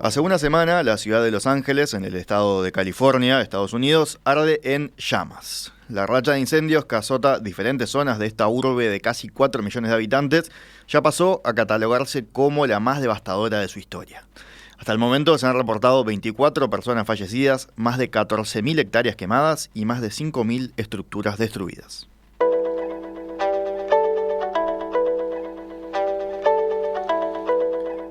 Hace una semana, la ciudad de Los Ángeles, en el estado de California, Estados Unidos, arde en llamas. La racha de incendios que azota diferentes zonas de esta urbe de casi 4 millones de habitantes ya pasó a catalogarse como la más devastadora de su historia. Hasta el momento se han reportado 24 personas fallecidas, más de 14.000 hectáreas quemadas y más de 5.000 estructuras destruidas.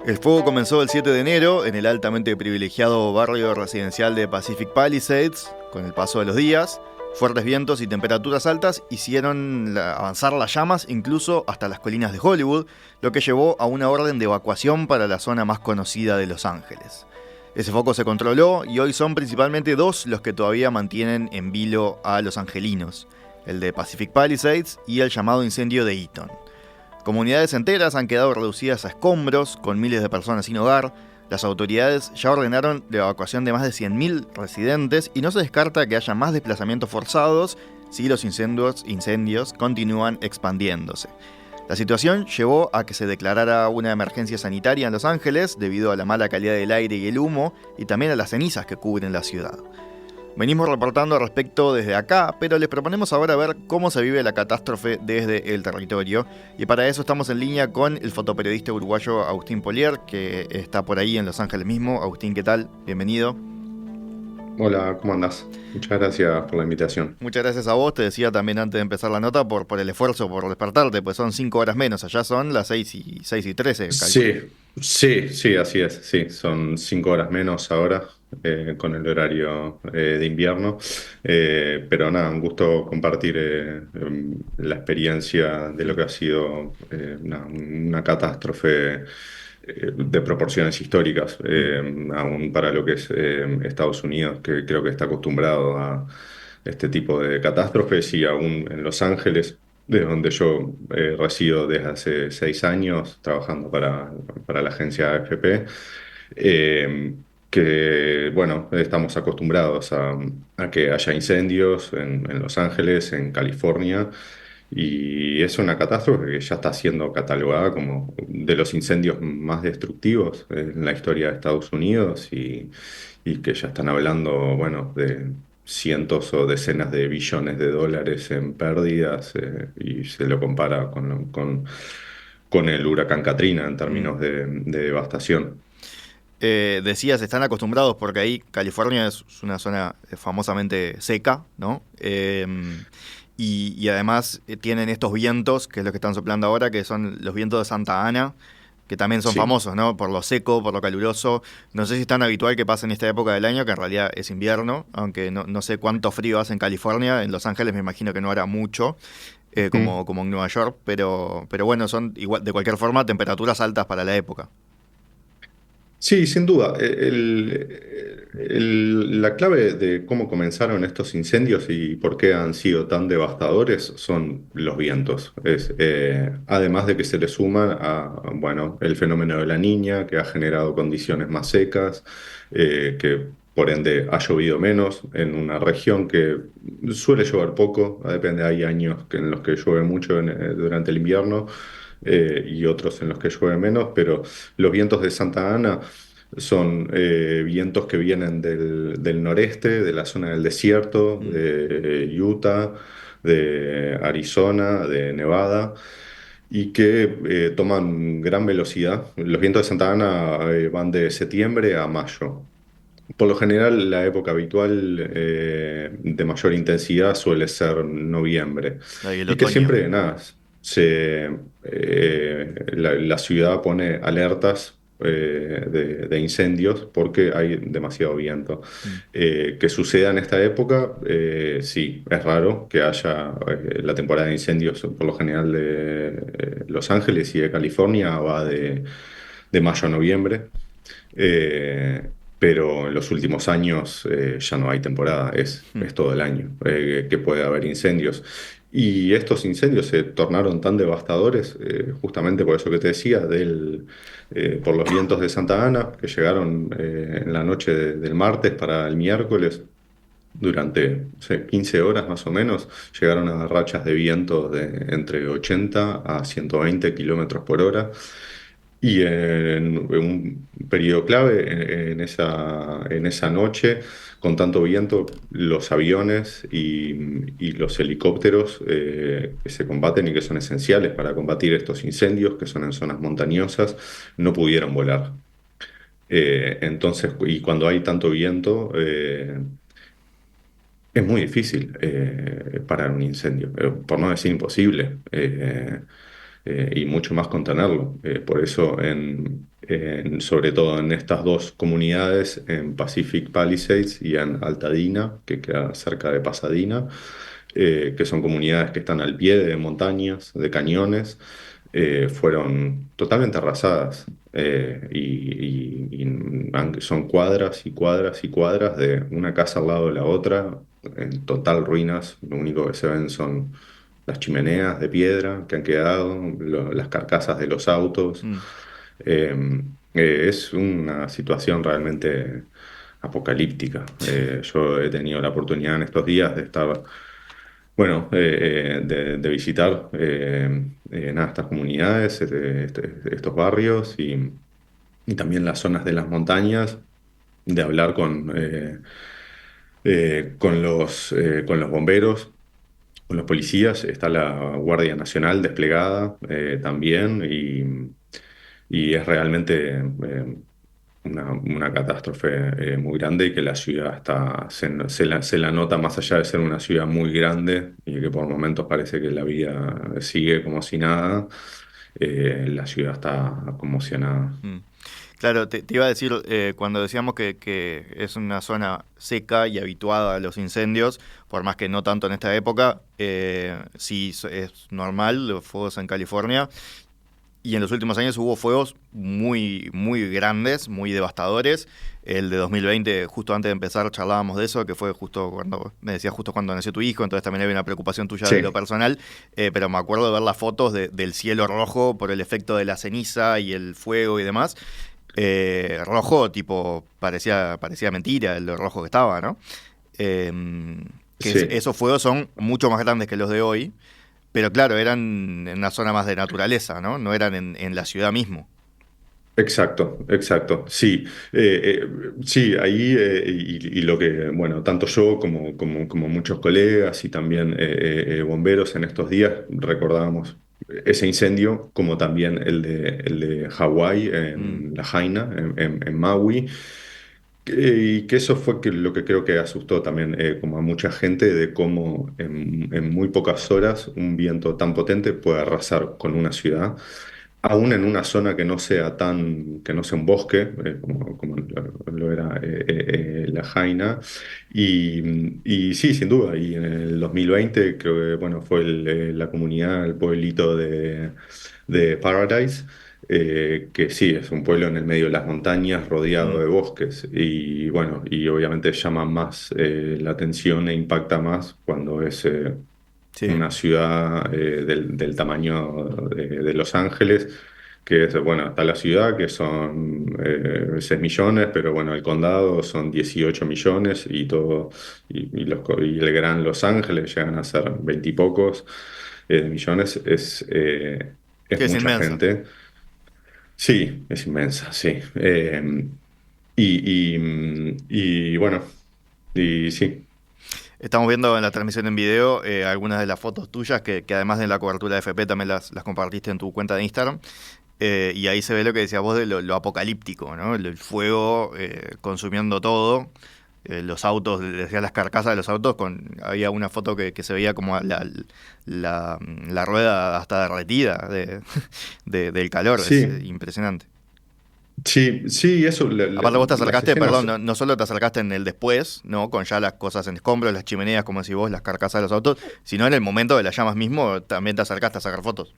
El fuego comenzó el 7 de enero en el altamente privilegiado barrio residencial de Pacific Palisades. Con el paso de los días, fuertes vientos y temperaturas altas hicieron avanzar las llamas incluso hasta las colinas de Hollywood, lo que llevó a una orden de evacuación para la zona más conocida de Los Ángeles. Ese foco se controló y hoy son principalmente dos los que todavía mantienen en vilo a los angelinos, el de Pacific Palisades y el llamado incendio de Eaton. Comunidades enteras han quedado reducidas a escombros, con miles de personas sin hogar. Las autoridades ya ordenaron la evacuación de más de 100.000 residentes y no se descarta que haya más desplazamientos forzados si los incendios continúan expandiéndose. La situación llevó a que se declarara una emergencia sanitaria en Los Ángeles debido a la mala calidad del aire y el humo y también a las cenizas que cubren la ciudad. Venimos reportando al respecto desde acá, pero les proponemos ahora ver cómo se vive la catástrofe desde el territorio. Y para eso estamos en línea con el fotoperiodista uruguayo Agustín Polier, que está por ahí en Los Ángeles mismo. Agustín, ¿qué tal? Bienvenido. Hola, ¿cómo andás? Muchas gracias por la invitación. Muchas gracias a vos. Te decía también antes de empezar la nota por el esfuerzo, por despertarte, pues son 5 horas menos. Allá son las 6:13, calculo. Sí, así es. Sí, son 5 horas menos ahora con el horario de invierno. Pero nada, un gusto compartir la experiencia de lo que ha sido una catástrofe de proporciones históricas, aún para lo que es Estados Unidos, que creo que está acostumbrado a este tipo de catástrofes, y aún en Los Ángeles, de donde yo resido desde hace 6 años, trabajando para la agencia AFP, eh, que bueno, estamos acostumbrados a que haya incendios en Los Ángeles, en California. Y es una catástrofe que ya está siendo catalogada como de los incendios más destructivos en la historia de Estados Unidos, y que ya están hablando, bueno, de cientos o decenas de billones de dólares en pérdidas, y se lo compara con el huracán Katrina en Mm. términos de devastación. Decías, están acostumbrados porque ahí California es una zona famosamente seca, ¿no? Y además tienen estos vientos, que es lo que están soplando ahora, que son los vientos de Santa Ana, que también son Sí. famosos, ¿no? Por lo seco, por lo caluroso. No sé si es tan habitual que pase en esta época del año, que en realidad es invierno, aunque no sé cuánto frío hace en California. En Los Ángeles me imagino que no hará mucho, como en Nueva York, pero bueno, son igual, de cualquier forma temperaturas altas para la época. Sí, sin duda. La clave de cómo comenzaron estos incendios y por qué han sido tan devastadores son los vientos. Además de que se le suman bueno, el fenómeno de la Niña, que ha generado condiciones más secas, que por ende ha llovido menos en una región que suele llover poco. Depende, hay años en los que llueve mucho durante el invierno, y otros en los que llueve menos, pero los vientos de Santa Ana son vientos que vienen del noreste, de la zona del desierto, Mm. de Utah, de Arizona, de Nevada, y que toman gran velocidad. Los vientos de Santa Ana van de septiembre a mayo. Por lo general, la época habitual de mayor intensidad suele ser noviembre, Ahí el y que otoño. siempre, nada, la ciudad pone alertas de incendios porque hay demasiado viento. Mm. Que suceda en esta época, sí, es raro que haya la temporada de incendios, por lo general de Los Ángeles y de California va de mayo a noviembre. Pero en los últimos años ya no hay temporada, Mm. es todo el año que puede haber incendios. Y estos incendios se tornaron tan devastadores, justamente por eso que te decía, por los vientos de Santa Ana, que llegaron en la noche del martes para el miércoles. Durante, no sé, 15 horas más o menos, llegaron a rachas de viento de entre 80 a 120 kilómetros por hora, Y en un periodo clave, en esa noche, con tanto viento, los aviones y los helicópteros que se combaten y que son esenciales para combatir estos incendios, que son en zonas montañosas, no pudieron volar. Entonces, y cuando hay tanto viento, es muy difícil parar un incendio, por no decir imposible. Y mucho más contenerlo. Por eso, sobre todo en estas dos comunidades, en Pacific Palisades y en Altadena, que queda cerca de Pasadena, que son comunidades que están al pie de montañas, de cañones, fueron totalmente arrasadas. Son cuadras y cuadras y cuadras de una casa al lado de la otra, en total ruinas. Lo único que se ven son las chimeneas de piedra que han quedado, las carcasas de los autos. Mm. Es una situación realmente apocalíptica. Yo he tenido la oportunidad en estos días de estar, bueno, de visitar nada, estas comunidades, estos barrios y también las zonas de las montañas, de hablar con los bomberos, con los policías. Está la Guardia Nacional desplegada también y es realmente una catástrofe muy grande y que la ciudad se la nota más allá de ser una ciudad muy grande y que por momentos parece que la vida sigue como si nada. La ciudad está conmocionada. Mm. Claro, te iba a decir, cuando decíamos que es una zona seca y habituada a los incendios, por más que no tanto en esta época, sí es normal los fuegos en California. Y en los últimos años hubo fuegos muy, muy grandes, muy devastadores. El de 2020, justo antes de empezar, charlábamos de eso, que fue justo cuando, me decías justo cuando nació tu hijo, entonces también había una preocupación tuya de lo Sí, personal, pero me acuerdo de ver las fotos del cielo rojo por el efecto de la ceniza y el fuego y demás. Rojo, tipo, parecía mentira lo rojo que estaba, ¿no? Eh, sí. esos fuegos son mucho más grandes que los de hoy, pero claro, eran en una zona más de naturaleza, ¿no? No eran en la ciudad mismo. Exacto, exacto. Sí, sí, ahí y lo que, bueno, tanto yo como muchos colegas y también bomberos en estos días recordábamos ese incendio, como también el de Hawái, Mm, en La Jaina, en Maui, y que eso fue lo que creo que asustó también como a mucha gente de cómo en muy pocas horas un viento tan potente puede arrasar con una ciudad aún en una zona que no sea un bosque, como lo era La Jaina. Y sí, sin duda, y en el 2020 creo que bueno, fue la comunidad, el pueblito de Paradise. Que sí, es un pueblo en el medio de las montañas, rodeado mm, de bosques, y bueno, y obviamente llama más la atención e impacta más cuando es sí. una ciudad del tamaño de Los Ángeles, que es, bueno, está la ciudad, que son 6 millones, pero bueno, el condado son 18 millones y todo, y el Gran Los Ángeles llegan a ser 20 y pocos millones, Sí, es es mucha inmensa. gente. Sí, es inmensa, sí. Y bueno, y sí, Estamos viendo en la transmisión en video algunas de las fotos tuyas que además de la cobertura de FP también las compartiste en tu cuenta de Instagram. Y ahí se ve lo que decías vos de lo apocalíptico, ¿no? El fuego consumiendo todo. Los autos, decías las carcasas de los autos, había una foto que se veía como la rueda hasta derretida del calor. Es sí, impresionante. sí, sí, eso, Aparte vos te las acercaste, perdón, escenas. no solo te acercaste en el después, ¿no? Con ya las cosas en escombros, las chimeneas, como decís vos, las carcasas de los autos, sino en el momento de las llamas mismo también te acercaste a sacar fotos.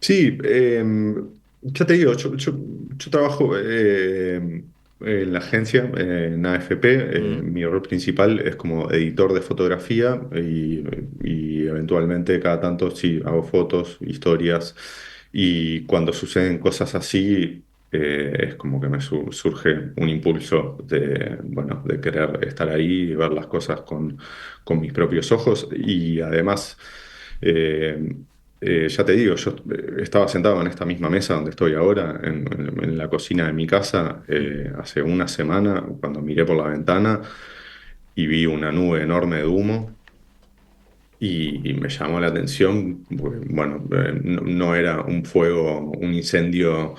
Sí, ya te digo, yo trabajo en la agencia, en AFP. Mm, Mi rol principal es como editor de fotografía y eventualmente cada tanto sí hago fotos, historias y cuando suceden cosas así es como que me surge un impulso de, bueno, de querer estar ahí y ver las cosas con mis propios ojos y además... Ya te digo, yo estaba sentado en esta misma mesa donde estoy ahora, en la cocina de mi casa, hace una semana, cuando miré por la ventana y vi una nube enorme de humo. Y me llamó la atención, porque, bueno, no era un fuego, un incendio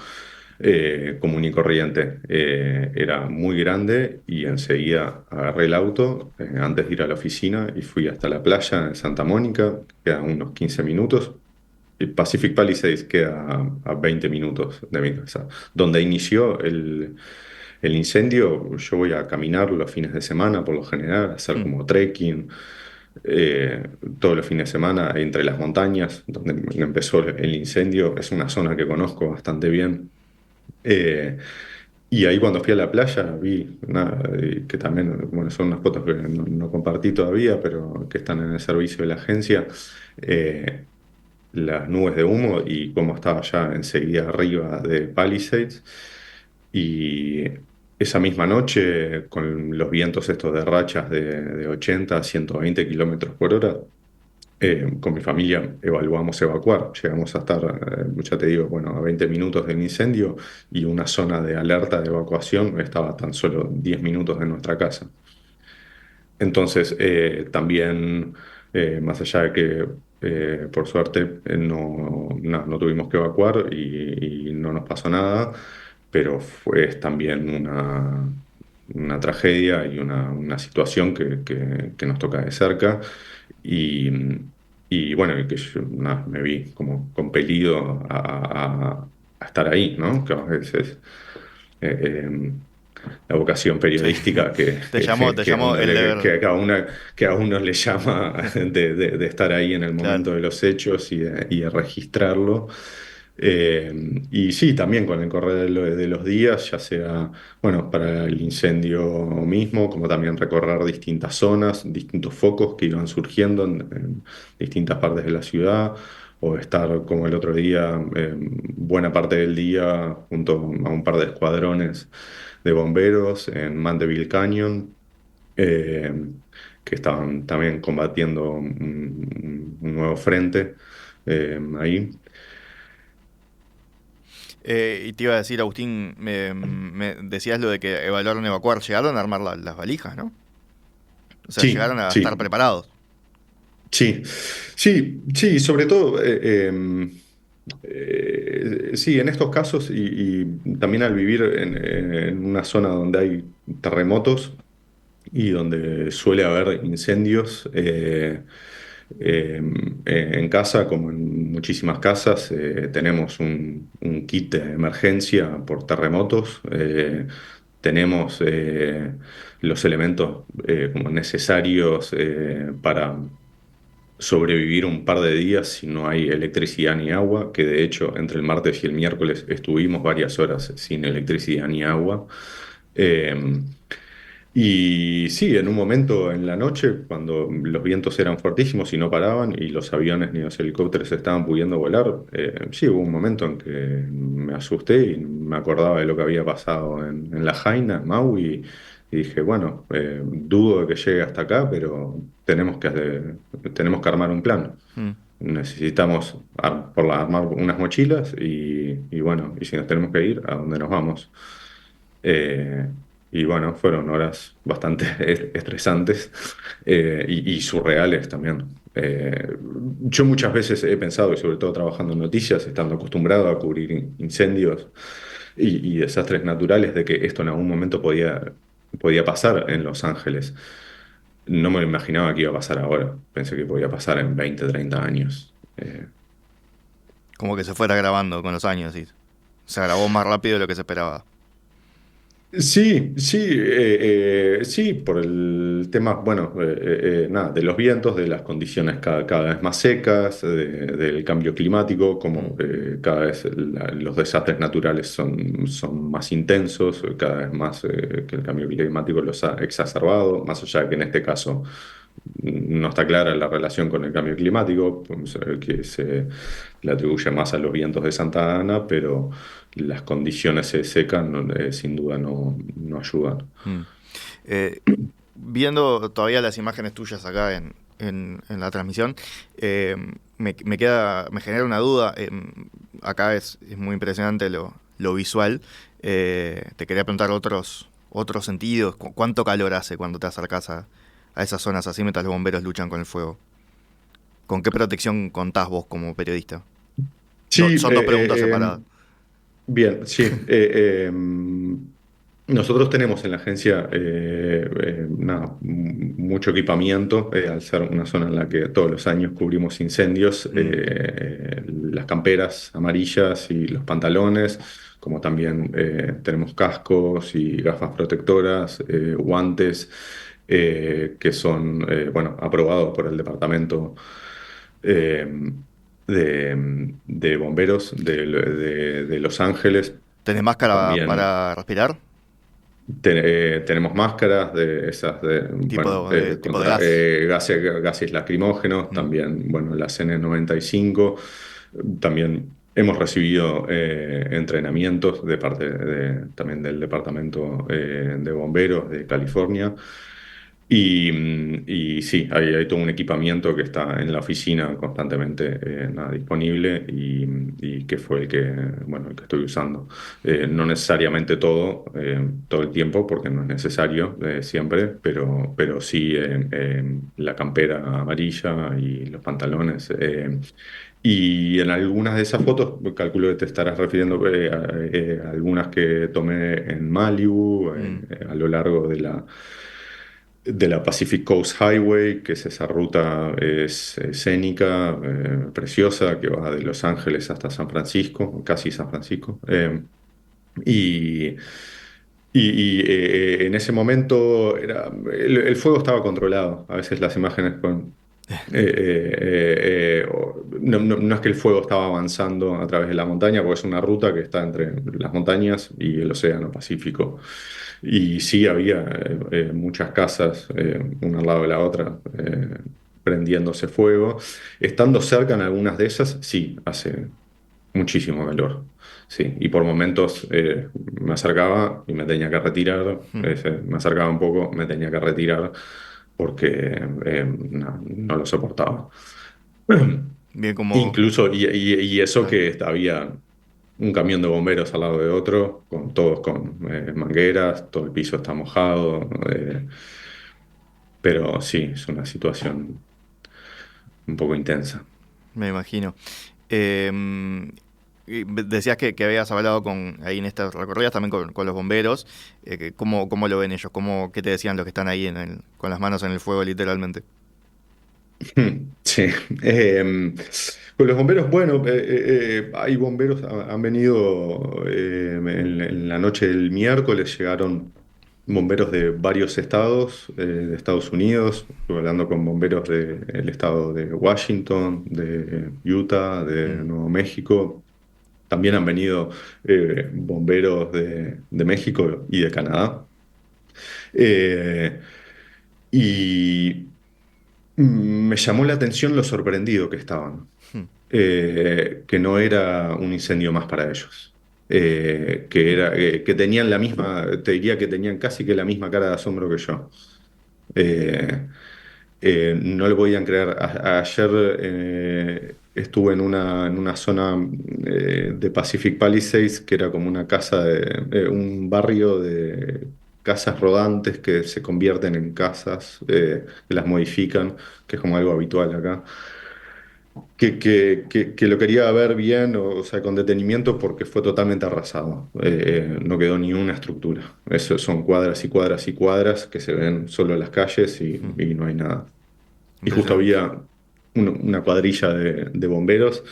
común y corriente. Era muy grande y enseguida agarré el auto antes de ir a la oficina y fui hasta la playa en Santa Mónica, que queda a unos 15 minutos. Y Pacific Palisades queda a 20 minutos de mi casa. Donde inició el incendio, yo voy a caminar los fines de semana por lo general, a hacer Mm. como trekking eh, todos los fines de semana entre las montañas, donde empezó el incendio. Es una zona que conozco bastante bien. Eh, y ahí cuando fui a la playa vi nada, que también, bueno, son unas fotos que no compartí todavía, pero que están en el servicio de la agencia, eh, las nubes de humo y cómo estaba ya enseguida arriba de Palisades. Y esa misma noche, con los vientos estos de rachas de 80 a 120 kilómetros por hora, con mi familia evaluamos evacuar. Llegamos a estar, ya te digo, bueno, a 20 minutos del incendio y una zona de alerta de evacuación estaba a tan solo 10 minutos de nuestra casa. Entonces, también, más allá de que, por suerte, no tuvimos que evacuar y no nos pasó nada, pero fue también una tragedia y una situación que nos toca de cerca. Y, y bueno, y que yo nada, me vi como compelido a estar ahí, ¿no? Que a veces la vocación Sí. periodística Te llamó el deber, que a uno le llama de estar ahí en el claro. momento de los hechos y de registrarlo. Y sí, también con el correr de los días, ya sea, bueno, para el incendio mismo, como también recorrer distintas zonas, distintos focos que iban surgiendo en distintas partes de la ciudad, o estar como el otro día, buena parte del día junto a un par de escuadrones de bomberos en Mandeville Canyon, eh, que estaban también combatiendo un nuevo frente ahí. Y te iba a decir, Agustín, me decías lo de que evaluaron evacuar. Llegaron a armar las valijas, ¿no? O sea, Sí, llegaron a estar sí, preparados. sí, sí, sí, sobre todo, sí, en estos casos y también al vivir en una zona donde hay terremotos y donde suele haber incendios, en casa, como en muchísimas casas, tenemos un kit de emergencia por terremotos. Tenemos los elementos como necesarios para sobrevivir un par de días si no hay electricidad ni agua, que de hecho entre el martes y el miércoles estuvimos varias horas sin electricidad ni agua. Eh, y sí, en un momento en la noche, cuando los vientos eran fortísimos y no paraban, y los aviones ni los helicópteros estaban pudiendo volar, sí, hubo un momento en que me asusté y me acordaba de lo que había pasado en La Jaina, en Maui, y dije, bueno, dudo de que llegue hasta acá, pero tenemos que armar un plan. Mm. Necesitamos armar unas mochilas y bueno, y si nos tenemos que ir, ¿a dónde nos vamos? Eh, y bueno, fueron horas bastante estresantes y surreales también. Yo muchas veces he pensado, y sobre todo trabajando en noticias, estando acostumbrado a cubrir incendios y desastres naturales, de que esto en algún momento podía pasar en Los Ángeles. No me lo imaginaba que iba a pasar ahora. Pensé que podía pasar en 20 30 años. Como que se fuera grabando con los años, y se grabó más rápido de lo que se esperaba. Sí, sí, sí, por el tema, bueno, nada, de los vientos, de las condiciones cada vez más secas, del cambio climático, Mm. como cada vez los desastres naturales son más intensos, cada vez más que el cambio climático los ha exacerbado, más allá de que en este caso no está clara la relación con el cambio climático, podemos saber que se le atribuye más a los vientos de Santa Ana, pero las condiciones secas sin duda no ayudan. Mm. Eh, Viendo todavía las imágenes tuyas acá en la transmisión, eh, me genera una duda. Acá es muy impresionante lo visual. Te quería preguntar otros sentidos. ¿Cuánto calor hace cuando te acercas a esas zonas así mientras los bomberos luchan con el fuego? ¿Con qué protección contás vos como periodista? Sí, Son dos preguntas separadas. bien, sí. Nosotros tenemos en la agencia nada, mucho equipamiento, al ser una zona en la que todos los años cubrimos incendios, Mm, las camperas amarillas y los pantalones, como también tenemos cascos y gafas protectoras, guantes, que son, bueno, aprobados por el departamento. eh, de bomberos de Los Ángeles. ¿Tenés máscara También para respirar? tenemos máscaras de esas de, bueno, Tipo de contra gas. gases lacrimógenos, Mm, también, bueno, las N95. También hemos recibido entrenamientos de parte también del Departamento de Bomberos de California. Y sí, hay todo un equipamiento que está en la oficina constantemente nada, disponible y que fue bueno, el que estoy usando. No necesariamente todo el tiempo, porque no es necesario siempre, pero sí la campera amarilla y los pantalones. Y en algunas de esas fotos, calculo que te estarás refiriendo a algunas que tomé en Malibu, mm. a lo largo de la Pacific Coast Highway, que es esa ruta es escénica, preciosa, que va de Los Ángeles hasta San Francisco, casi San Francisco. Y, en ese momento el fuego estaba controlado. A veces las imágenes con... no es que el fuego estaba avanzando a través de la montaña, porque es una ruta que está entre las montañas y el Océano Pacífico. Y sí había muchas casas, una al lado de la otra, prendiéndose fuego. Estando cerca en algunas de esas, sí, hace muchísimo calor. Sí, y por momentos me acercaba y me tenía que retirar, me acercaba un poco, me tenía que retirar porque no lo soportaba. Bien como... Incluso, y eso Dale. que había un camión de bomberos al lado de otro, todos con mangueras, todo el piso está mojado, pero sí, es una situación un poco intensa. Me imagino. Eh, Decías que habías hablado ahí en estas recorridas también con los bomberos. ¿Cómo lo ven ellos? ¿Qué te decían los que están ahí con las manos en el fuego literalmente? Sí. Con los bomberos, bueno, hay bomberos, han venido en la noche del miércoles, llegaron bomberos de varios estados de Estados Unidos. Estuve hablando con bomberos del estado de Washington, de Utah, de Mm, Nuevo México. También han venido bomberos de México y de Canadá. Eh, y me llamó la atención lo sorprendido que estaban, mm, que no era un incendio más para ellos, que tenían la misma, te diría que tenían casi que la misma cara de asombro que yo. Eh, no lo podían creer. Ayer estuve en una zona de Pacific Palisades, que era como una casa un barrio de casas rodantes que se convierten en casas, que las modifican, que es como algo habitual acá. Que lo quería ver bien, o sea, con detenimiento, porque fue totalmente arrasado. No quedó ni una estructura. Eso son cuadras y cuadras y cuadras que se ven solo en las calles mm. y no hay nada. Y justo Impresionante. había una cuadrilla de bomberos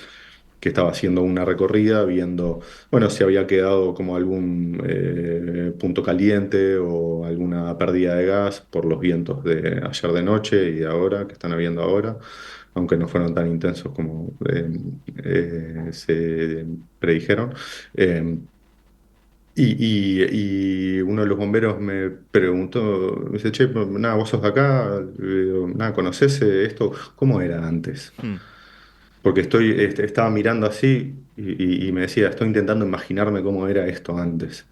que estaba haciendo una recorrida viendo, bueno, si había quedado como algún punto caliente o alguna pérdida de gas por los vientos de ayer de noche y de ahora, que están habiendo ahora, aunque no fueron tan intensos como se predijeron. Eh, y uno de los bomberos me preguntó, me dice, che, pues, nada, vos sos de acá, nada, ¿conocés esto? ¿Cómo era antes? Mm, Porque estaba mirando así y me decía, estoy intentando imaginarme cómo era esto antes.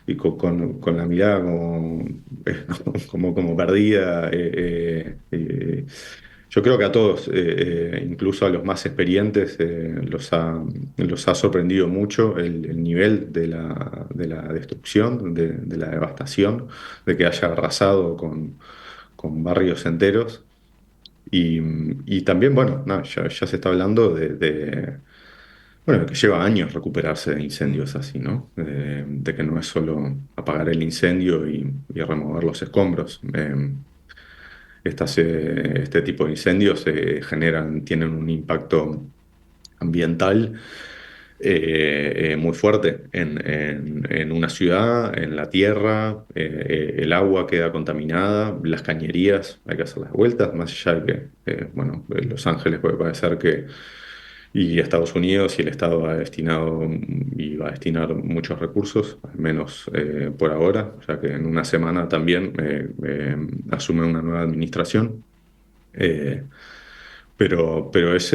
Y con la mirada como, como perdida. Yo creo que a todos, incluso a los más experientes, los ha sorprendido mucho el nivel de la destrucción, de la devastación, de que haya arrasado con barrios enteros. Y, y también, bueno, nada, ya se está hablando bueno, que lleva años recuperarse de Mm, incendios así, ¿no? De que no es solo apagar el incendio y remover los escombros. Este tipo de incendios tienen un impacto ambiental muy fuerte en una ciudad, en la tierra, el agua queda contaminada, las cañerías, hay que hacer las vueltas, más allá de que, bueno, Los Ángeles puede parecer que, y Estados Unidos y el Estado ha destinado y va a destinar muchos recursos, al menos por ahora, ya que en una semana también asume una nueva administración. Eh, pero es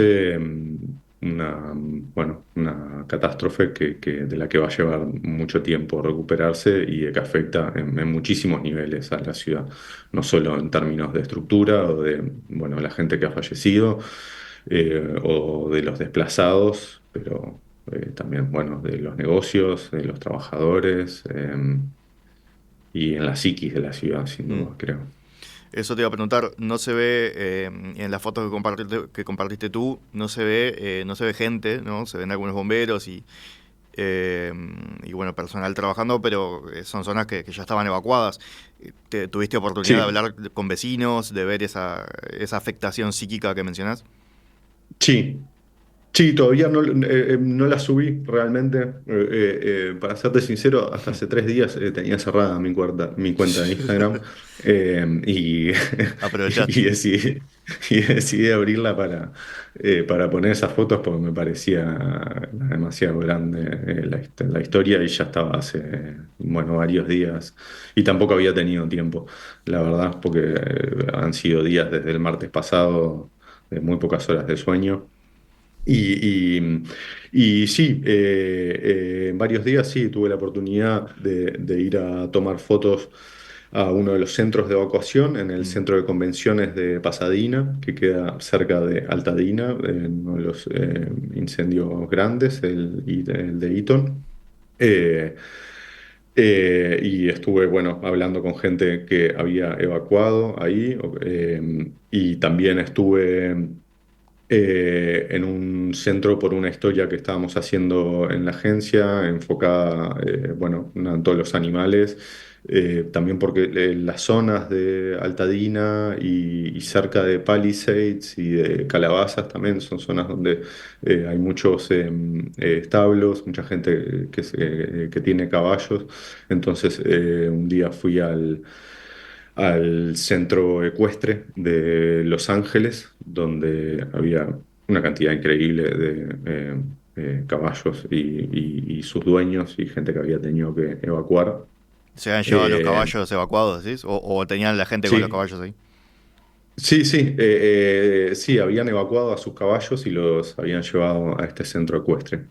bueno, una catástrofe de la que va a llevar mucho tiempo recuperarse y de que afecta en muchísimos niveles a la ciudad, no solo en términos de estructura o de, bueno, la gente que ha fallecido o de los desplazados, pero también, bueno, de los negocios, de los trabajadores y en la psiquis de la ciudad, sin mm. duda, creo. Eso te iba a preguntar, no se ve en las fotos que compartiste tú, no se ve gente, ¿no? Se ven algunos bomberos eh, y bueno, personal trabajando, pero son zonas que ya estaban evacuadas. ¿Tuviste oportunidad de Sí. hablar con vecinos, de ver esa afectación psíquica que mencionás? Sí, sí, todavía no la subí realmente. Para serte sincero, hasta hace 3 días tenía cerrada mi cuenta de Instagram y, y Aprovechaste. decidí, y decidí abrirla para poner esas fotos porque me parecía demasiado grande la historia y ya estaba hace, bueno, varios días y tampoco había tenido tiempo, la verdad, porque han sido días desde el martes pasado de muy pocas horas de sueño. Y, y- y sí, en varios días sí tuve la oportunidad de ir a tomar fotos a uno de los centros de evacuación, en el Mm. centro de convenciones de Pasadena, que queda cerca de Altadena, en uno de los incendios grandes, el de Eaton. Eh, y estuve, bueno, hablando con gente que había evacuado ahí, y también estuve en un centro por una historia que estábamos haciendo en la agencia, enfocada, bueno, en todos los animales, también porque las zonas de Altadena y cerca de Palisades y de Calabazas también son zonas donde hay muchos establos, mucha gente que tiene caballos, entonces un día fui al centro ecuestre de Los Ángeles, donde había una cantidad increíble de caballos y sus dueños y gente que había tenido que evacuar. ¿Se habían llevado los Eh, caballos evacuados, decís? O tenían la gente con los sí, caballos ahí? sí, sí, sí, habían evacuado a sus caballos y los habían llevado a este centro ecuestre.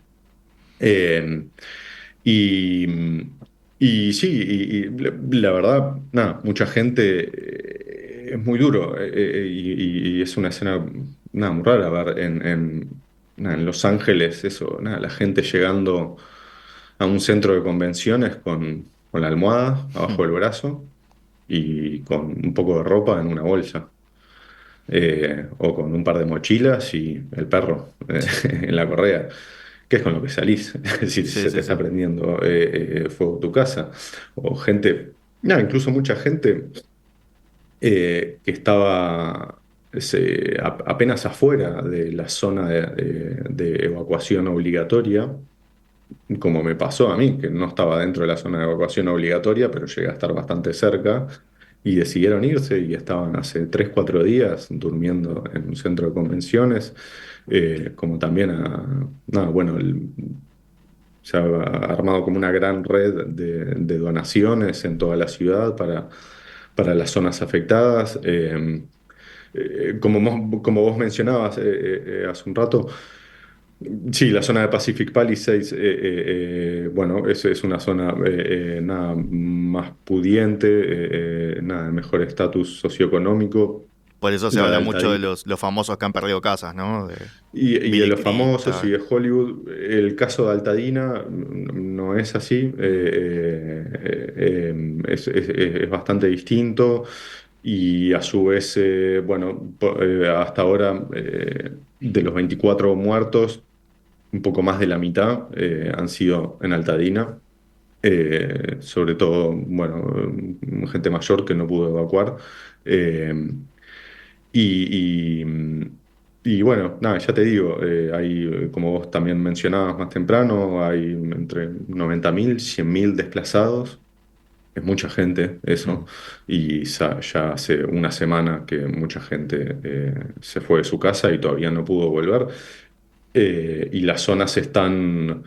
Eh, y, y sí, la verdad, nada, mucha gente, es muy duro y es una escena, nada, muy rara ver nada, en Los Ángeles, eso, nada, la gente llegando a un centro de convenciones con la almohada abajo del brazo y con un poco de ropa en una bolsa. O con un par de mochilas y el perro en la correa, que es con lo que salís, es decir, si Sí, se te sí, está sí. prendiendo fuego tu casa, o gente, no, incluso mucha gente que estaba apenas afuera de la zona de evacuación obligatoria, como me pasó a mí, que no estaba dentro de la zona de evacuación obligatoria, pero llegué a estar bastante cerca, y decidieron irse y estaban hace 3 4 días durmiendo en un centro de convenciones, como también nada, bueno, se ha armado como una gran red de donaciones en toda la ciudad para las zonas afectadas. Como vos mencionabas hace un rato, sí, la zona de Pacific Palisades, bueno, es una zona nada más pudiente, nada de mejor estatus socioeconómico. Por eso se Lo de habla mucho de Altadena. los famosos que han perdido casas, ¿no? De Y de Billy los famosos y Crystal. de Hollywood, el caso de Altadena no es así, es bastante distinto y a su vez, bueno, hasta ahora de los 24 muertos, un poco más de la mitad han sido en Altadena, sobre todo, bueno, gente mayor que no pudo evacuar. Eh, y, y- y bueno, nada, ya te digo, hay, como vos también mencionabas más temprano, hay entre 90.000, 100.000 desplazados. Es mucha gente eso. Mm, Y ya hace una semana que mucha gente se fue de su casa y todavía no pudo volver. Y las zonas están,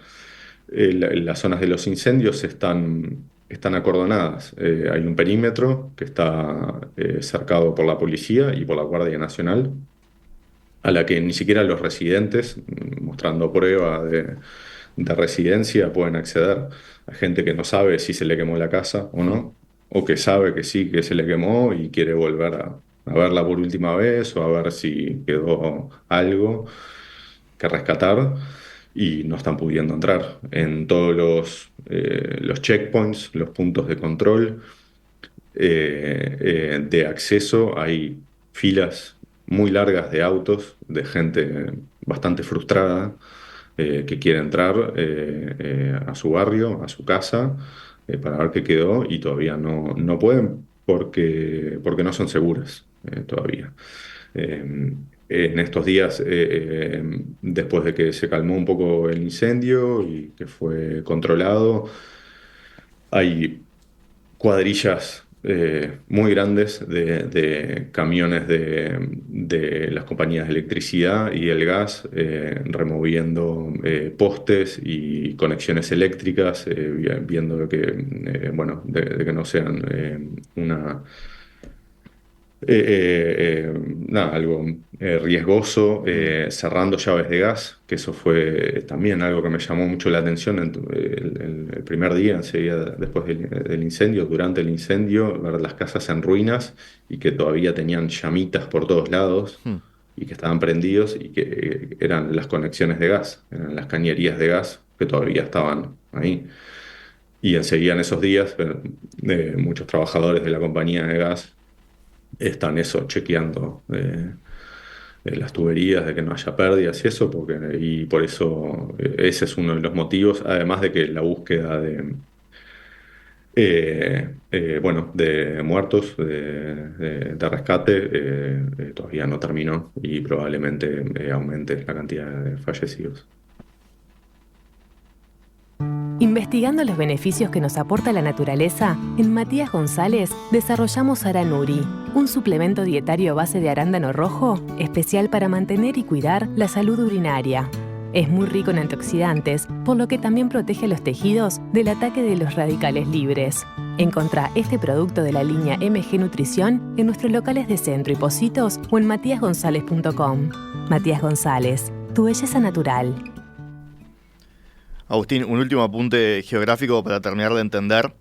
las zonas de los incendios están acordonadas. Hay un perímetro que está cercado por la policía y por la Guardia Nacional, a la que ni siquiera los residentes, mostrando prueba de residencia, pueden acceder. Hay gente que no sabe si se le quemó la casa o mm. no, o que sabe que sí, que se le quemó y quiere volver a verla por última vez o a ver si quedó algo que rescatar y no están pudiendo entrar. En todos los checkpoints, los puntos de control de acceso, hay filas muy largas de autos, de gente bastante frustrada que quiere entrar a su barrio, a su casa, para ver qué quedó y todavía no pueden porque no son seguras todavía. En estos días, después de que se calmó un poco el incendio y que fue controlado, hay cuadrillas muy grandes de camiones de las compañías de electricidad y el gas removiendo postes y conexiones eléctricas, viendo que, bueno, de que no sean nada, algo riesgoso, Mm. cerrando llaves de gas, que eso fue también algo que me llamó mucho la atención el primer día, enseguida después del incendio, durante el incendio, ver las casas en ruinas y que todavía tenían llamitas por todos lados Mm. y que estaban prendidos y que eran las conexiones de gas, eran las cañerías de gas que todavía estaban ahí. Y enseguida en esos días, muchos trabajadores de la compañía de gas están eso, chequeando las tuberías, de que no haya pérdidas y eso, y por eso ese es uno de los motivos, además de que la búsqueda bueno, de muertos, de rescate, todavía no terminó y probablemente aumente la cantidad de fallecidos. Investigando los beneficios que nos aporta la naturaleza, en Matías González desarrollamos Aranuri, un suplemento dietario a base de arándano rojo especial para mantener y cuidar la salud urinaria. Es muy rico en antioxidantes, por lo que también protege a los tejidos del ataque de los radicales libres. Encontrá este producto de la línea MG Nutrición en nuestros locales de Centro y Pocitos o en matiasgonzalez.com. Matías González, tu belleza natural. Agustín, un último apunte geográfico para terminar de entender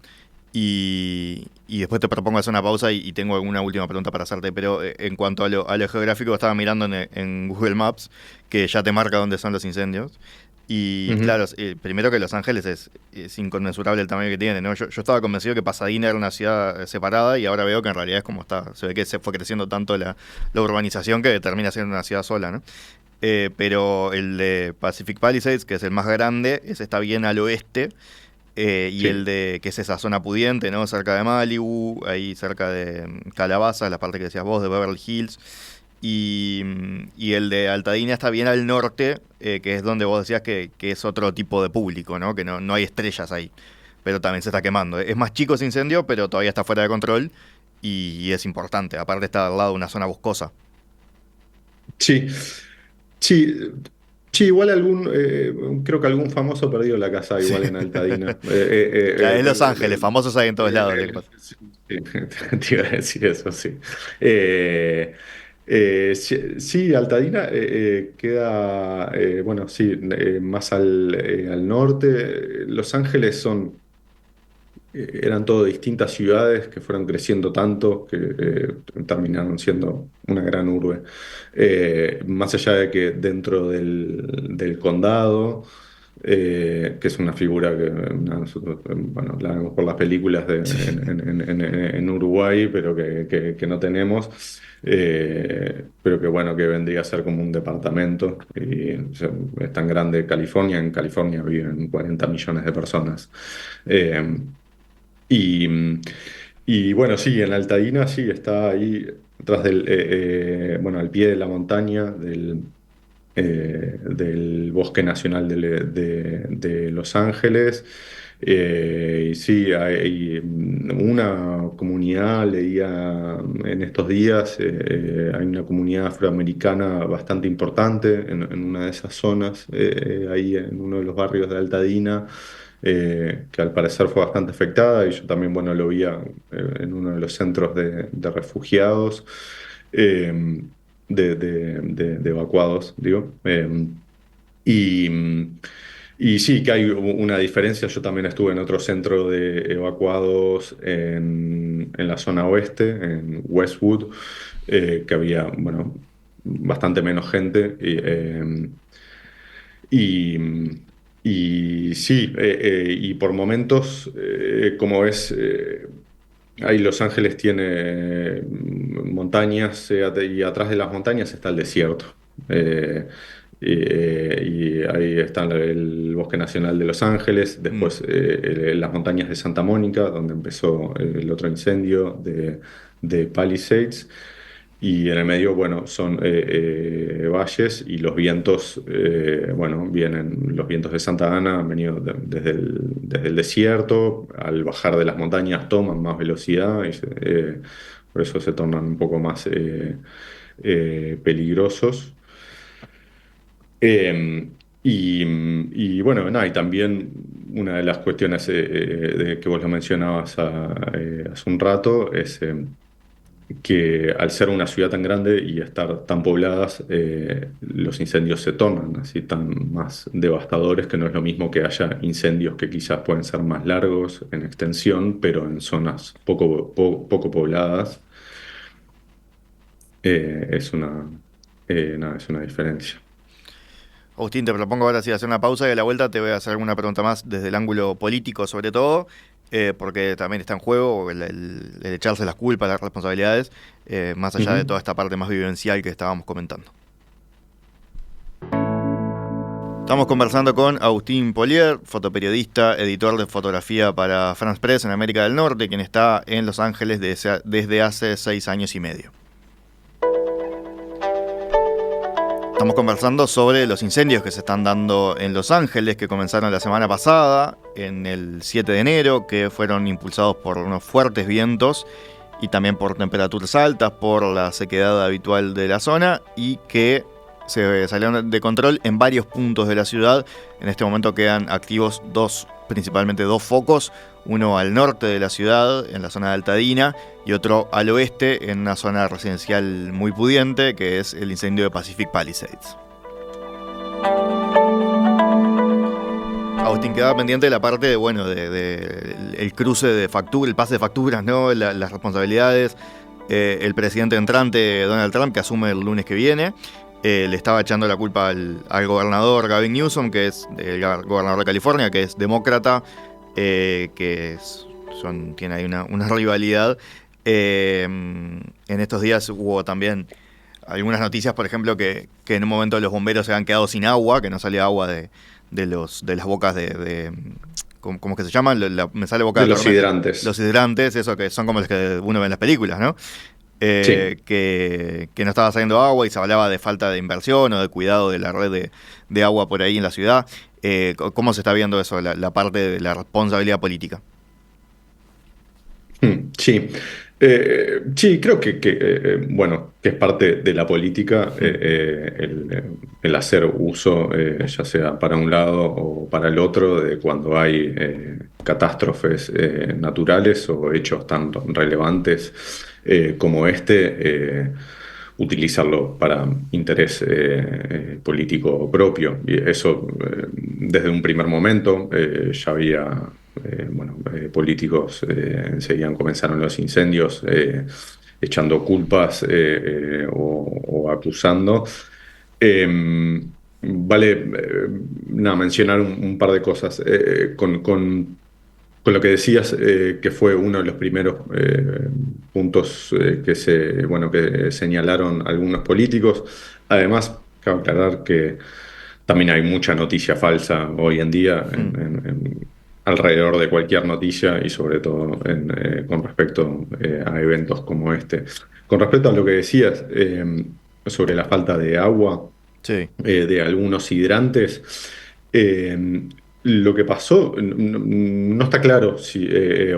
y después te propongo hacer una pausa y tengo alguna última pregunta para hacerte, pero en cuanto a lo geográfico, estaba mirando en Google Maps que ya te marca dónde son los incendios. Y Ujú. claro, primero que Los Ángeles es inconmensurable el tamaño que tiene, ¿no? Yo estaba convencido que Pasadena era una ciudad separada y ahora veo que en realidad es como está. Se ve que se fue creciendo tanto la urbanización que termina siendo una ciudad sola, ¿no? Pero el de Pacific Palisades, que es el más grande, ese está bien al oeste. Y el Sí. de, que es esa zona pudiente, ¿no? Cerca de Malibu, ahí cerca de Calabasas, la parte que decías vos, de Beverly Hills. Y el de Altadena está bien al norte, que es donde vos decías que es otro tipo de público, ¿no? Que no hay estrellas ahí. Pero también se está quemando. Es más chico ese incendio, pero todavía está fuera de control. Y es importante. Aparte está al lado de una zona boscosa. Sí, sí, sí, igual creo que algún famoso perdió la casa Sí. igual en Altadena. Ya es Los Ángeles, famosos hay en todos lados. Lo que pasa. Sí, te iba a decir eso, sí. Sí, sí, Altadena queda, bueno, sí, más al norte. Los Ángeles son eran todo distintas ciudades que fueron creciendo tanto que terminaron siendo una gran urbe. Más allá de que dentro del condado, que es una figura que nosotros, bueno, la vemos por las películas en Uruguay, pero que no tenemos, pero que bueno, que vendría a ser como un departamento. Y, o sea, es tan grande California, en California viven 40 millones de personas. Eh, y, y bueno, sí, en Altadena sí, está ahí atrás bueno, al pie de la montaña del Bosque Nacional de Los Ángeles. Y sí, hay una comunidad, leía en estos días, hay una comunidad afroamericana bastante importante en una de esas zonas, ahí en uno de los barrios de Altadena, que al parecer fue bastante afectada, y yo también, bueno, lo vi en uno de los centros de refugiados. eh, de evacuados, digo. Y, y sí, que hay una diferencia. Yo también estuve en otro centro de evacuados en la zona oeste, en Westwood, que había, bueno, bastante menos gente. Y, y sí, y por momentos, como ves, ahí Los Ángeles tiene montañas, y atrás de las montañas está el desierto. Eh, y ahí está el Bosque Nacional de Los Ángeles, Mm. después las montañas de Santa Mónica, donde empezó el otro incendio de Palisades. Y en el medio, bueno, son valles, y los vientos, bueno, vienen, los vientos de Santa Ana han venido desde el desierto. Al bajar de las montañas toman más velocidad, y por eso se tornan un poco más peligrosos. Y bueno, nada, y también una de las cuestiones que vos lo mencionabas hace un rato es que al ser una ciudad tan grande y estar tan pobladas, los incendios se tornan así tan más devastadores, que no es lo mismo que haya incendios que quizás pueden ser más largos en extensión, pero en zonas poco pobladas. Es nada, es una diferencia. Agustín, te propongo ahora sí hacer una pausa y a la vuelta te voy a hacer alguna pregunta más desde el ángulo político sobre todo, porque también está en juego el echarse las culpas, las responsabilidades, más allá de Ujú. toda esta parte más vivencial que estábamos comentando. Estamos conversando con Agustín Polier, fotoperiodista, editor de fotografía para France Press en América del Norte, quien está en Los Ángeles desde hace 6 años y medio. Estamos conversando sobre los incendios que se están dando en Los Ángeles, que comenzaron la semana pasada, en el 7 de enero, que fueron impulsados por unos fuertes vientos y también por temperaturas altas, por la sequedad habitual de la zona, y que se salieron de control en varios puntos de la ciudad. En este momento quedan activos principalmente dos focos, uno al norte de la ciudad, en la zona de Altadena, y otro al oeste, en una zona residencial muy pudiente, que es el incendio de Pacific Palisades. Agustín, quedaba pendiente la parte de el cruce de facturas, el pase de facturas, ¿no? Las responsabilidades. El presidente entrante, Donald Trump, que asume el lunes que viene, le estaba echando la culpa al gobernador Gavin Newsom, que es el gobernador de California, que es demócrata, tiene ahí una rivalidad. En estos días hubo también algunas noticias, por ejemplo, que en un momento los bomberos se habían quedado sin agua, que no salía agua de las bocas ¿cómo es que se llaman? Me sale boca De de los tormenta. hidrantes. Los hidrantes, eso que son como los que uno ve en las películas, ¿no? Sí. Que no estaba saliendo agua, y se hablaba de falta de inversión o de cuidado de la red de agua por ahí en la ciudad. ¿Cómo se está viendo eso, la parte de la responsabilidad política? Sí. Sí, creo bueno, que es parte de la política, el hacer uso, ya sea para un lado o para el otro, de cuando hay catástrofes naturales o hechos tan relevantes como utilizarlo para interés político propio. Y eso, desde un primer momento, ya había políticos enseguida comenzaron los incendios, echando culpas o acusando. Eh, vale, nada, mencionar un par de cosas. Con lo que decías, que fue uno de los primeros puntos que señalaron algunos políticos. Además, cabe aclarar que también hay mucha noticia falsa hoy en día Mm. alrededor de cualquier noticia y sobre todo con respecto a eventos como este. Con respecto a lo que decías sobre la falta de agua Sí. de algunos hidrantes. Eh, lo que pasó no está claro si,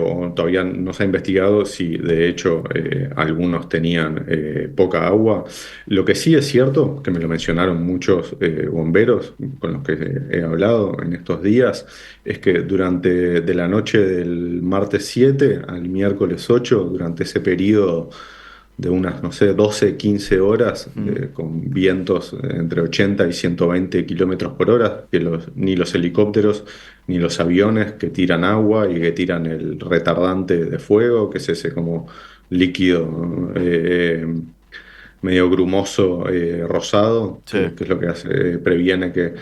o todavía no se ha investigado si de hecho algunos tenían poca agua. Lo que sí es cierto, que me lo mencionaron muchos bomberos con los que he hablado en estos días, es que durante de la noche del martes 7 al miércoles 8, durante ese periodo de unas, no sé, 12 15 horas, Mm. con vientos entre 80 y 120 kilómetros por hora, que ni los helicópteros ni los aviones que tiran agua y que tiran el retardante de fuego, que es ese como líquido medio grumoso, rosado, Sí. que es lo que hace, previene que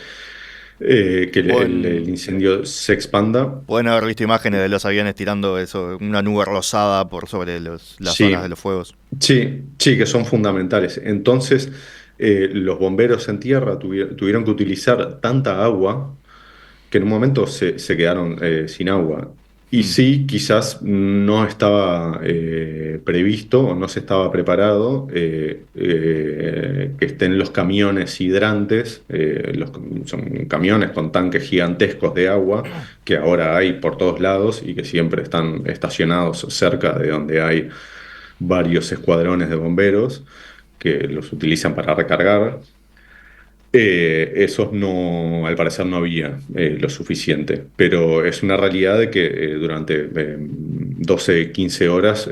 el Pueden, incendio se expanda. pueden haber visto imágenes de los aviones tirando eso, una nube rosada por sobre las zonas de Sí, los fuegos. sí, sí, que son fundamentales. Entonces, los bomberos en tierra tuvieron que utilizar tanta agua que en un momento se quedaron sin agua. Y Mm. sí, quizás no estaba previsto o no se estaba preparado que estén los camiones hidrantes, son camiones con tanques gigantescos de agua que ahora hay por todos lados y que siempre están estacionados cerca de donde hay varios escuadrones de bomberos que los utilizan para recargar. Esos no, al parecer no había lo suficiente, pero es una realidad de que durante 12, 15 horas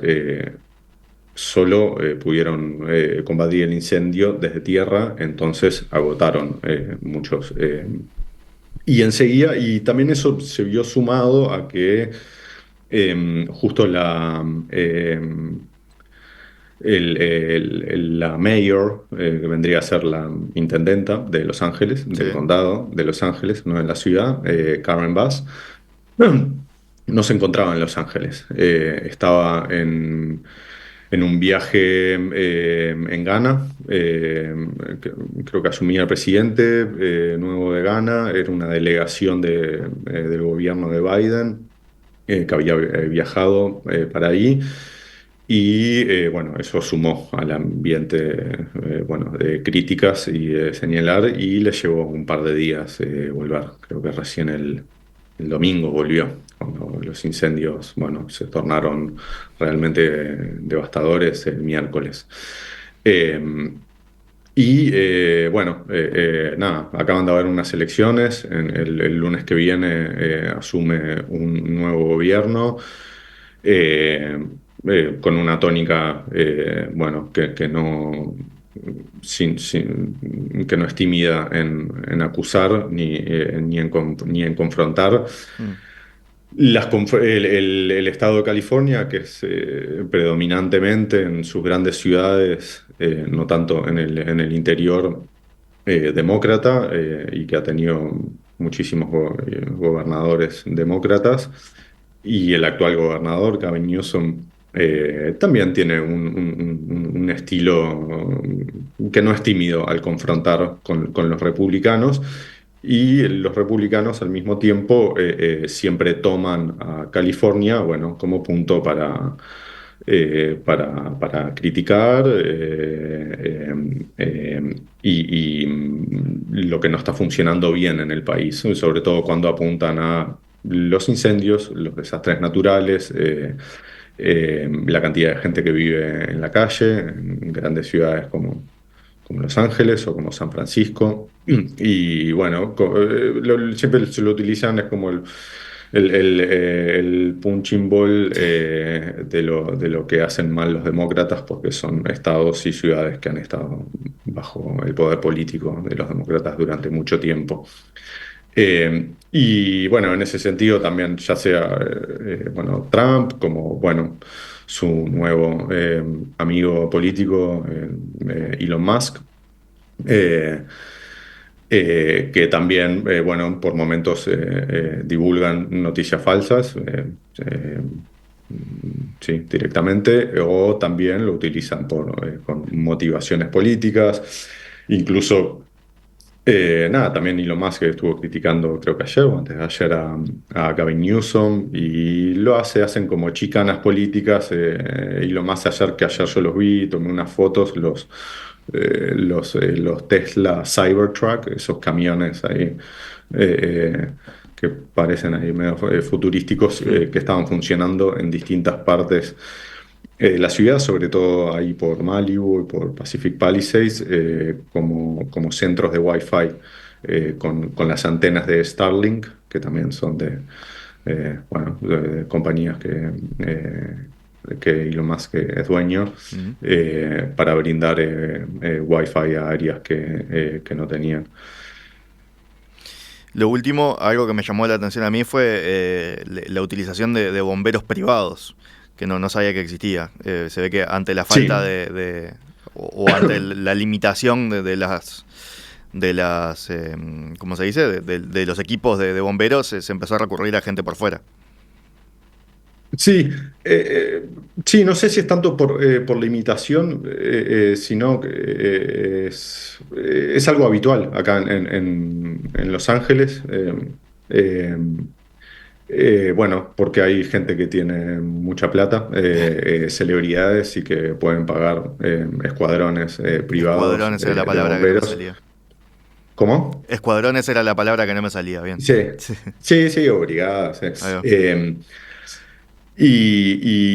solo pudieron combatir el incendio desde tierra, entonces agotaron muchos. Y enseguida, y también eso se vio sumado a que justo la mayor, que vendría a ser la intendenta de Los Ángeles, Sí. del condado de Los Ángeles, no de la ciudad, Karen Bass, no se encontraba en Los Ángeles. Estaba en un viaje en Ghana. Creo que asumía el presidente nuevo de Ghana. Era una delegación del gobierno de Biden que había viajado para ahí. Y bueno, eso sumó al ambiente de críticas y de señalar y le llevó un par de días volver. Creo que recién el domingo volvió, cuando los incendios, bueno, se tornaron realmente devastadores el miércoles. Eh, nada, acaban de haber unas elecciones. El lunes que viene asume un nuevo gobierno eh, con una tónica, que no, que no es tímida en acusar ni en confrontar. Mm. El estado de California, que es predominantemente en sus grandes ciudades, no tanto en el interior, demócrata, y que ha tenido muchísimos gobernadores demócratas, y el actual gobernador, Gavin Newsom, también tiene un estilo que no es tímido al confrontar con los republicanos. Y los republicanos al mismo tiempo siempre toman a California, bueno, como punto para criticar lo que no está funcionando bien en el país, sobre todo cuando apuntan a los incendios, los desastres naturales, la cantidad de gente que vive en la calle, en grandes ciudades como Los Ángeles o como San Francisco. Y bueno, siempre se lo utilizan, es como el punching ball de lo que hacen mal los demócratas, porque son estados y ciudades que han estado bajo el poder político de los demócratas durante mucho tiempo. Y bueno, en ese sentido también, ya sea bueno, Trump como bueno, su nuevo amigo político, Elon Musk, eh, que también, bueno, por momentos divulgan noticias falsas, sí, directamente, o también lo utilizan con motivaciones políticas, incluso. Nada, también Elon Musk estuvo criticando, creo que ayer o antes de ayer, a Gavin Newsom y hacen como chicanas políticas. Elon Musk que ayer yo los vi, tomé unas fotos, los Tesla Cybertruck, esos camiones ahí que parecen ahí medio futurísticos, que estaban funcionando en distintas partes la ciudad, sobre todo ahí por Malibu y por Pacific Palisades, como centros de Wi-Fi, con las antenas de Starlink, que también son bueno, de compañías que Elon Musk es dueño, Ujú. para brindar Wi-Fi a áreas que no tenían. Lo último, algo que me llamó la atención a mí fue la utilización de bomberos privados, que no sabía que existía. Se ve que ante la falta Sí, o ante la limitación de las ¿cómo se dice? De los equipos de bomberos, se empezó a recurrir a gente por fuera. sí, sí, no sé si es tanto por limitación, sino que es algo habitual acá en Los Ángeles. Eh, bueno, porque hay gente que tiene mucha plata, celebridades y que pueden pagar escuadrones privados Escuadrones era la de palabra que no me bomberos. salía. ¿Cómo? Escuadrones era la palabra que no me salía, bien. Sí, Sí, sí, sí, obligadas. ahí va.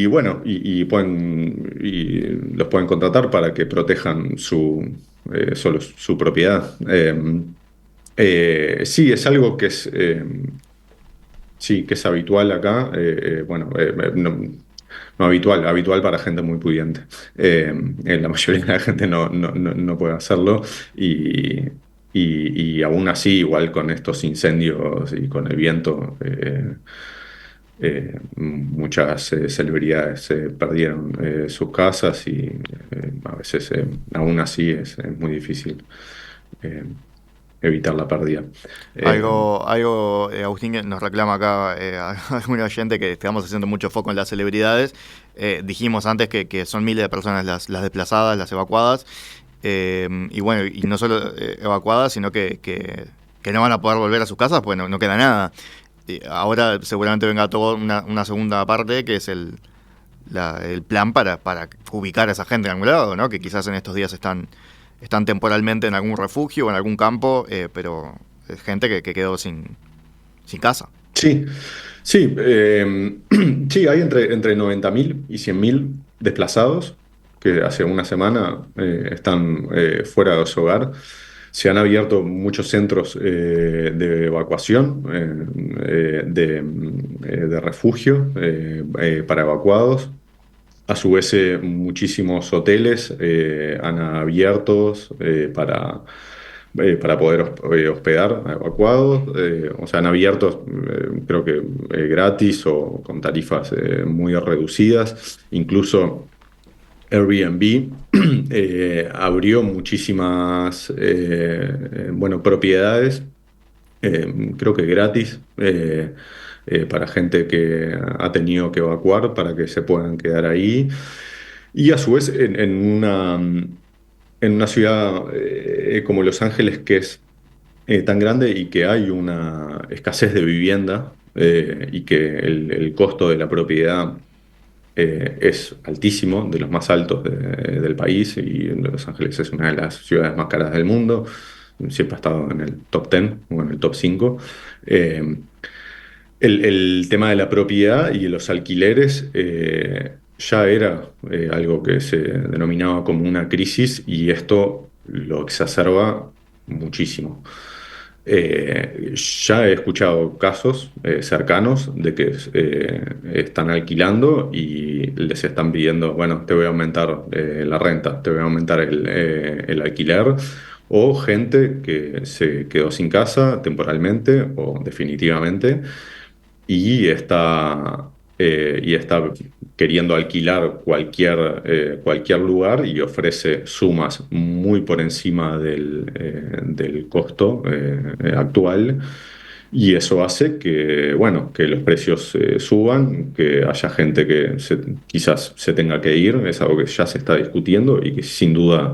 Bueno, los pueden contratar para que protejan solo su propiedad. Sí, es algo sí, que es habitual acá. Bueno, no habitual, habitual para gente muy pudiente. La mayoría de la gente no puede hacerlo y aún así, igual con estos incendios y con el viento. Muchas celebridades perdieron sus casas y a veces aún así es muy difícil eh, evitar la pérdida. Eh, Agustín, que nos reclama acá algún oyente que estamos haciendo mucho foco en las celebridades. Dijimos antes que son miles de personas las desplazadas, las evacuadas. Y bueno, y no solo evacuadas, sino que no van a poder volver a sus casas, pues no queda nada. Ahora seguramente venga toda una segunda parte, que es el plan para ubicar a esa gente en algún lado, ¿no? Que quizás en estos días están temporalmente en algún refugio o en algún campo, pero es gente que quedó sin casa. sí, sí, sí, hay entre 90.000 y 100.000 desplazados que hace una semana están fuera de su hogar. Se han abierto muchos centros de evacuación, de refugio para evacuados. A su vez, muchísimos hoteles han abierto para poder hospedar a evacuados. O sea, han abierto, creo que gratis o con tarifas muy reducidas. Incluso Airbnb abrió muchísimas bueno, propiedades, creo que gratis, para gente que ha tenido que evacuar para que se puedan quedar ahí. Y a su vez, en una ciudad como Los Ángeles, que es tan grande y que hay una escasez de vivienda, y que el costo de la propiedad es altísimo, de los más altos del país, y Los Ángeles es una de las ciudades más caras del mundo, siempre ha estado en el top 10 o en el top 5. Eh, el tema de la propiedad y los alquileres ya era algo que se denominaba como una crisis, y esto lo exacerba muchísimo. Ya he escuchado casos cercanos de que están alquilando y les están pidiendo, bueno, te voy a aumentar la renta, te voy a aumentar el alquiler, o gente que se quedó sin casa temporalmente o definitivamente y está queriendo alquilar cualquier lugar y ofrece sumas muy por encima del costo actual. Y eso hace que, bueno, que los precios suban, que haya gente que quizás se tenga que ir, es algo que ya se está discutiendo y que sin duda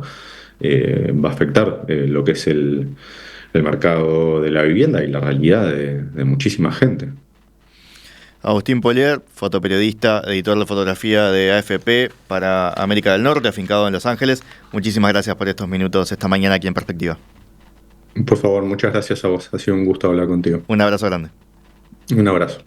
va a afectar lo que es el mercado de la vivienda y la realidad de muchísima gente. Agustín Polier, fotoperiodista, editor de fotografía de AFP para América del Norte, afincado en Los Ángeles. Muchísimas gracias por estos minutos esta mañana aquí en Perspectiva. Por favor, muchas gracias a vos. Ha sido un gusto hablar contigo. Un abrazo grande. Un abrazo.